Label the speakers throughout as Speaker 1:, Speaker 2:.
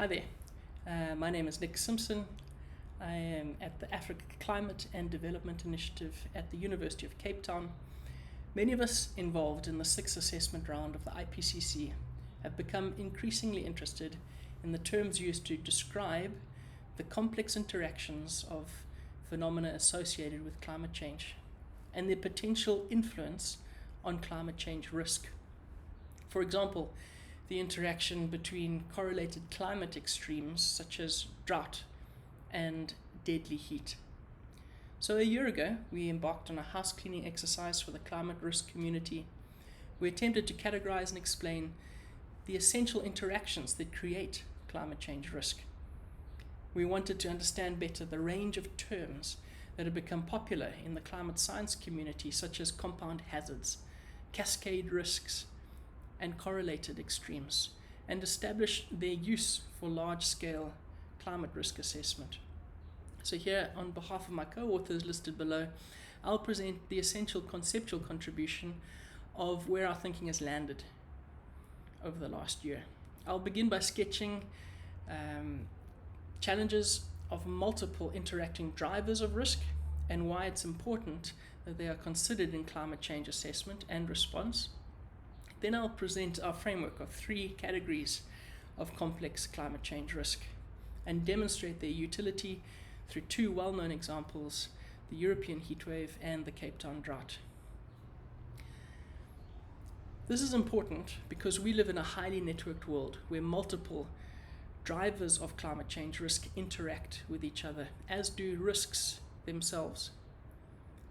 Speaker 1: Hi there, my name is Nick Simpson. I am at the Africa Climate and Development Initiative at the University of Cape Town. Many of us involved in the sixth assessment round of the IPCC have become increasingly interested in the terms used to describe the complex interactions of phenomena associated with climate change and their potential influence on climate change risk. For example, the interaction between correlated climate extremes such as drought and deadly heat. So a year ago, we embarked on a house cleaning exercise for the climate risk community. We attempted to categorize and explain the essential interactions that create climate change risk. We wanted to understand better the range of terms that have become popular in the climate science community, such as compound hazards, cascade risks, and correlated extremes, and establish their use for large-scale climate risk assessment. So here, on behalf of my co-authors listed below, I'll present the essential conceptual contribution of where our thinking has landed over the last year. I'll begin by sketching challenges of multiple interacting drivers of risk and why it's important that they are considered in climate change assessment and response. Then I'll present our framework of three categories of complex climate change risk and demonstrate their utility through two well-known examples, the European heatwave and the Cape Town drought. This is important because we live in a highly networked world where multiple drivers of climate change risk interact with each other, as do risks themselves.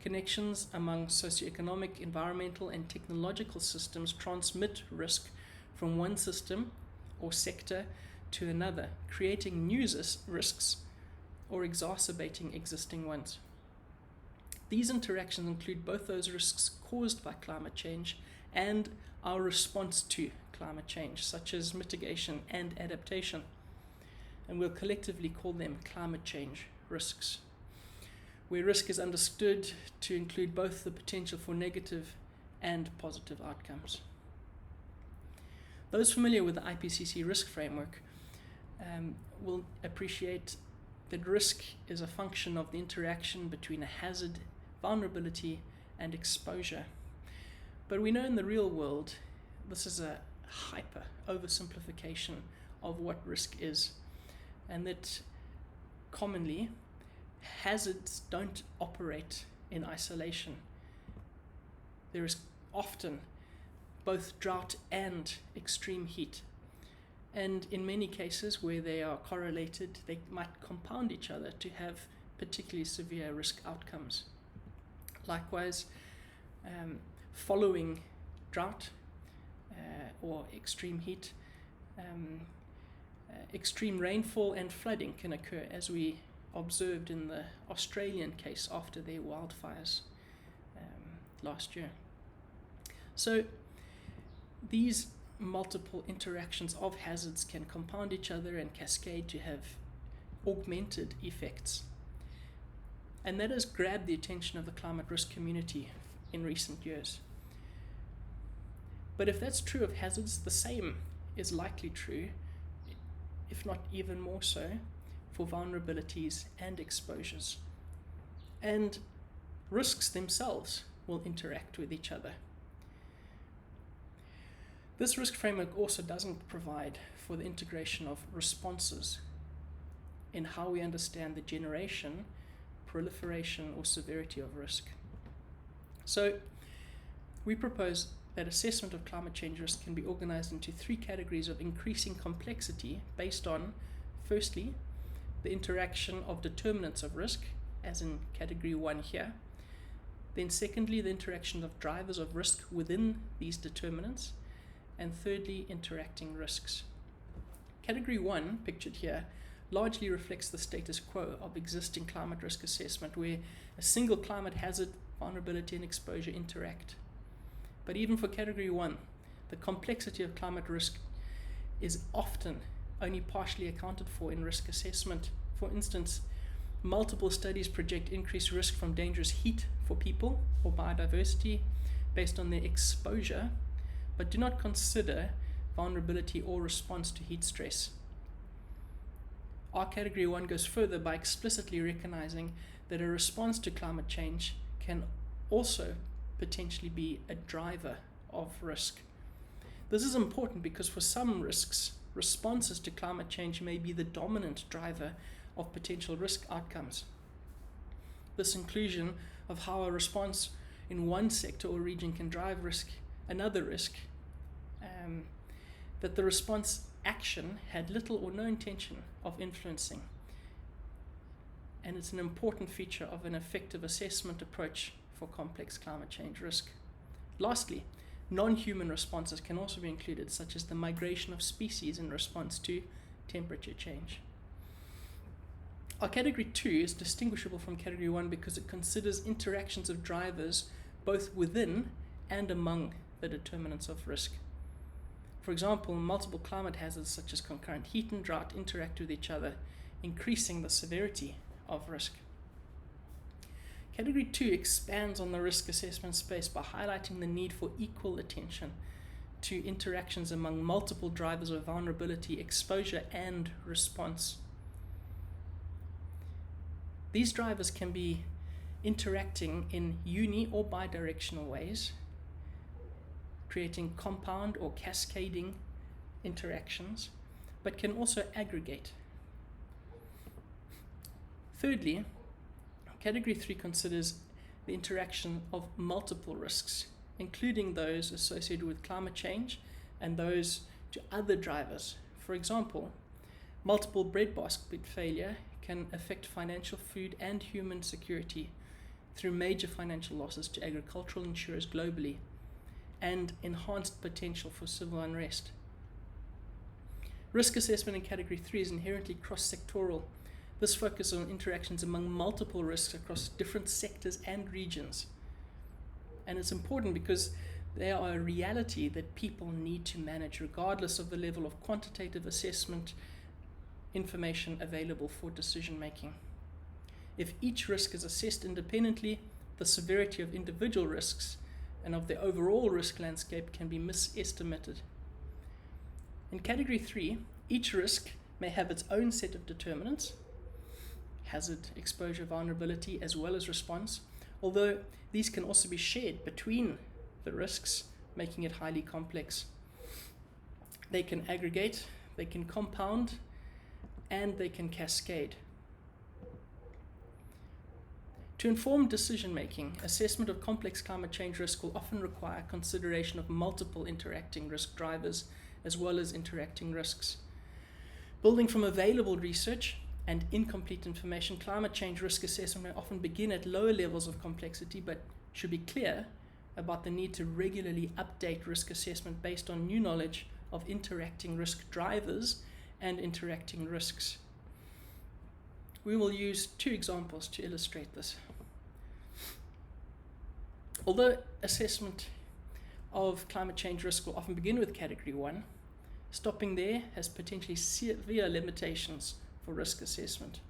Speaker 1: Connections among socio-economic, environmental, and technological systems transmit risk from one system or sector to another, creating new risks or exacerbating existing ones. These interactions include both those risks caused by climate change and our response to climate change, such as mitigation and adaptation, and we'll collectively call them climate change risks, where risk is understood to include both the potential for negative and positive outcomes. Those familiar with the IPCC risk framework will appreciate that risk is a function of the interaction between a hazard, vulnerability, and exposure. But we know in the real world, this is a hyper oversimplification of what risk is, and that commonly hazards don't operate in isolation. There is often both drought and extreme heat. And in many cases where they are correlated, they might compound each other to have particularly severe risk outcomes. Likewise, following drought or extreme heat, extreme rainfall and flooding can occur, as we observed in the Australian case after their wildfires last year. So these multiple interactions of hazards can compound each other and cascade to have augmented effects. And that has grabbed the attention of the climate risk community in recent years. But if that's true of hazards, the same is likely true, if not even more so, for vulnerabilities and exposures. And risks themselves will interact with each other. This risk framework also doesn't provide for the integration of responses in how we understand the generation, proliferation, or severity of risk. So we propose that assessment of climate change risk can be organized into three categories of increasing complexity based on, firstly, the interaction of determinants of risk, as in category 1 here. Then secondly, the interaction of drivers of risk within these determinants. And thirdly, interacting risks. Category 1, pictured here, largely reflects the status quo of existing climate risk assessment, where a single climate hazard, vulnerability, and exposure interact. But even for category 1, the complexity of climate risk is often only partially accounted for in risk assessment. For instance, multiple studies project increased risk from dangerous heat for people or biodiversity based on their exposure, but do not consider vulnerability or response to heat stress. Our Category 1 goes further by explicitly recognizing that a response to climate change can also potentially be a driver of risk. This is important because for some risks, responses to climate change may be the dominant driver of potential risk outcomes. This inclusion of how a response in one sector or region can drive another risk, that the response action had little or no intention of influencing. And it's an important feature of an effective assessment approach for complex climate change risk. Lastly, non-human responses can also be included, such as the migration of species in response to temperature change. Our Category 2 is distinguishable from Category 1 because it considers interactions of drivers both within and among the determinants of risk. For example, multiple climate hazards such as concurrent heat and drought interact with each other, increasing the severity of risk. Category 2 expands on the risk assessment space by highlighting the need for equal attention to interactions among multiple drivers of vulnerability, exposure, and response. These drivers can be interacting in uni or bidirectional ways, creating compound or cascading interactions, but can also aggregate. Thirdly, Category 3 considers the interaction of multiple risks, including those associated with climate change and those to other drivers. For example, multiple breadbasket failure can affect financial, food, and human security through major financial losses to agricultural insurers globally and enhanced potential for civil unrest. Risk assessment in Category 3 is inherently cross-sectoral. This focuses on interactions among multiple risks across different sectors and regions. And it's important because they are a reality that people need to manage regardless of the level of quantitative assessment information available for decision making. If each risk is assessed independently, the severity of individual risks and of the overall risk landscape can be misestimated. In Category 3, each risk may have its own set of determinants, hazard, exposure, vulnerability, as well as response, although these can also be shared between the risks, making it highly complex. They can aggregate, they can compound, and they can cascade. To inform decision making, assessment of complex climate change risk will often require consideration of multiple interacting risk drivers as well as interacting risks. Building from available research and incomplete information, climate change risk assessment may often begin at lower levels of complexity, but should be clear about the need to regularly update risk assessment based on new knowledge of interacting risk drivers and interacting risks. We will use two examples to illustrate this. Although assessment of climate change risk will often begin with Category 1, stopping there has potentially severe limitations for risk assessment.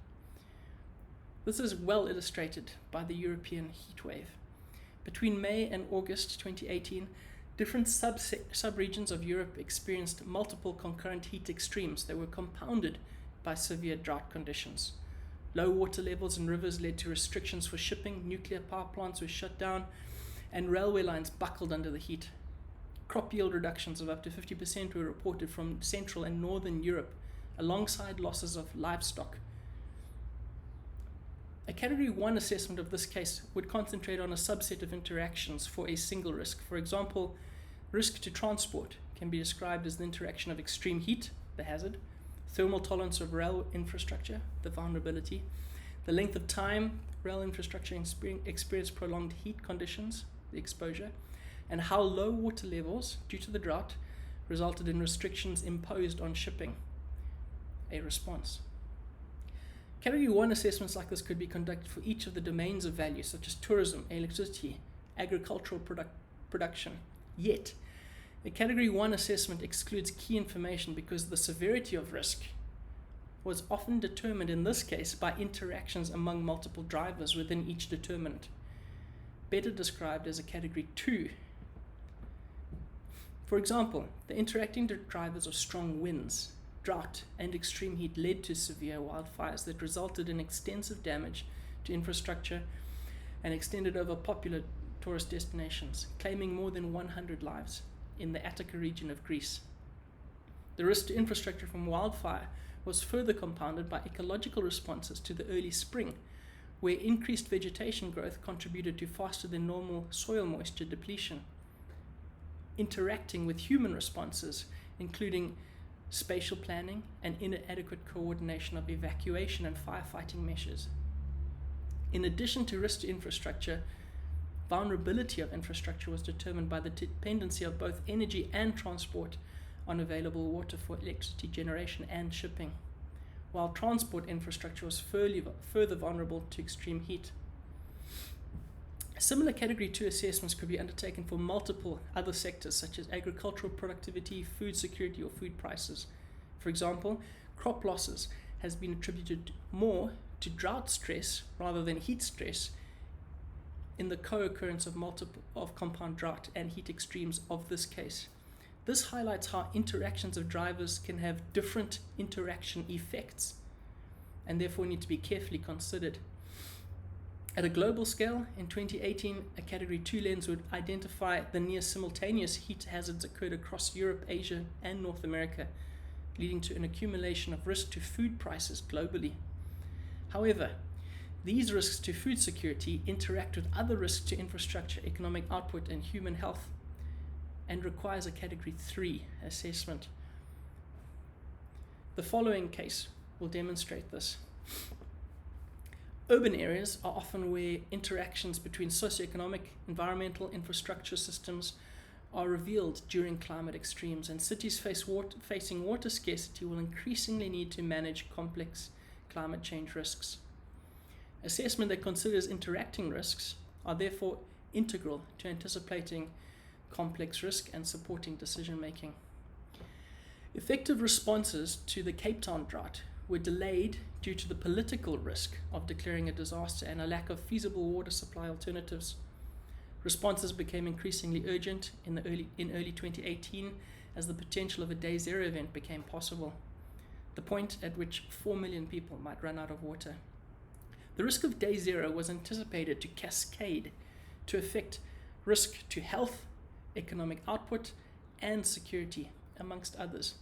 Speaker 1: This is well illustrated by the European heat wave. Between May and August 2018, different sub-regions of Europe experienced multiple concurrent heat extremes that were compounded by severe drought conditions. Low water levels in rivers led to restrictions for shipping, nuclear power plants were shut down, and railway lines buckled under the heat. Crop yield reductions of up to 50% were reported from Central and Northern Europe, alongside losses of livestock. A Category 1 assessment of this case would concentrate on a subset of interactions for a single risk. For example, risk to transport can be described as the interaction of extreme heat, the hazard, thermal tolerance of rail infrastructure, the vulnerability, the length of time rail infrastructure experienced prolonged heat conditions, the exposure, and how low water levels due to the drought resulted in restrictions imposed on shipping, a response. Category 1 assessments like this could be conducted for each of the domains of value, such as tourism, electricity, agricultural production. Yet, a Category 1 assessment excludes key information because the severity of risk was often determined in this case by interactions among multiple drivers within each determinant, better described as a Category 2. For example, the interacting drivers of strong winds, drought, and extreme heat led to severe wildfires that resulted in extensive damage to infrastructure and extended over popular tourist destinations, claiming more than 100 lives in the Attica region of Greece. The risk to infrastructure from wildfire was further compounded by ecological responses to the early spring, where increased vegetation growth contributed to faster than normal soil moisture depletion, interacting with human responses, including spatial planning and inadequate coordination of evacuation and firefighting measures. In addition to risk to infrastructure, vulnerability of infrastructure was determined by the dependency of both energy and transport on available water for electricity generation and shipping, while transport infrastructure was further vulnerable to extreme heat. Similar Category 2 assessments could be undertaken for multiple other sectors such as agricultural productivity, food security, or food prices. For example, crop losses has been attributed more to drought stress rather than heat stress in the co-occurrence of compound drought and heat extremes of this case. This highlights how interactions of drivers can have different interaction effects and therefore need to be carefully considered. At a global scale, in 2018, a Category 2 lens would identify the near simultaneous heat hazards occurred across Europe, Asia, and North America, leading to an accumulation of risk to food prices globally. However, these risks to food security interact with other risks to infrastructure, economic output, and human health, and requires a Category 3 assessment. The following case will demonstrate this. Urban areas are often where interactions between socio-economic, environmental, infrastructure systems are revealed during climate extremes, and cities facing water scarcity will increasingly need to manage complex climate change risks. Assessment that considers interacting risks are therefore integral to anticipating complex risk and supporting decision making. Effective responses to the Cape Town drought were delayed due to the political risk of declaring a disaster and a lack of feasible water supply alternatives. Responses became increasingly urgent in early 2018 as the potential of a day zero event became possible, the point at which 4 million people might run out of water. The risk of day zero was anticipated to cascade to affect risk to health, economic output, and security, amongst others.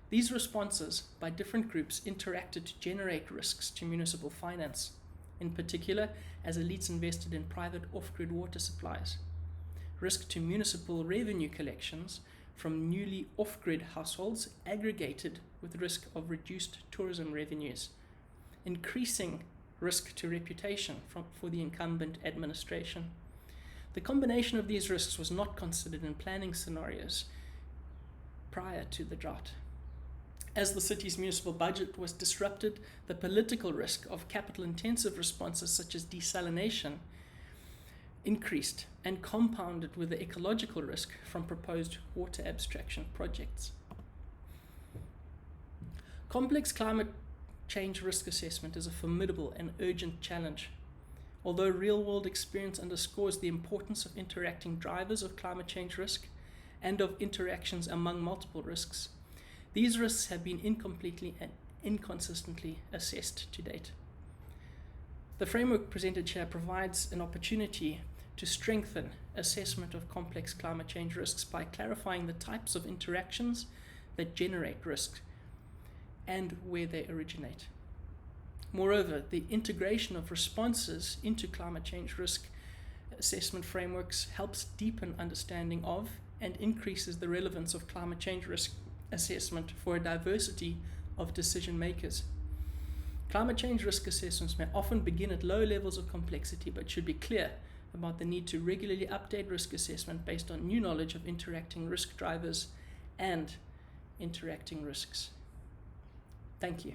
Speaker 1: These responses by different groups interacted to generate risks to municipal finance, in particular as elites invested in private off-grid water supplies. Risk to municipal revenue collections from newly off-grid households aggregated with risk of reduced tourism revenues, increasing risk to reputation for the incumbent administration. The combination of these risks was not considered in planning scenarios prior to the drought. As the city's municipal budget was disrupted, the political risk of capital-intensive responses such as desalination increased and compounded with the ecological risk from proposed water abstraction projects. Complex climate change risk assessment is a formidable and urgent challenge. Although real-world experience underscores the importance of interacting drivers of climate change risk and of interactions among multiple risks, these risks have been incompletely and inconsistently assessed to date. The framework presented here provides an opportunity to strengthen assessment of complex climate change risks by clarifying the types of interactions that generate risk and where they originate. Moreover, the integration of responses into climate change risk assessment frameworks helps deepen understanding of and increases the relevance of climate change risk assessment for a diversity of decision makers. Climate change risk assessments may often begin at low levels of complexity, but should be clear about the need to regularly update risk assessment based on new knowledge of interacting risk drivers and interacting risks. Thank you.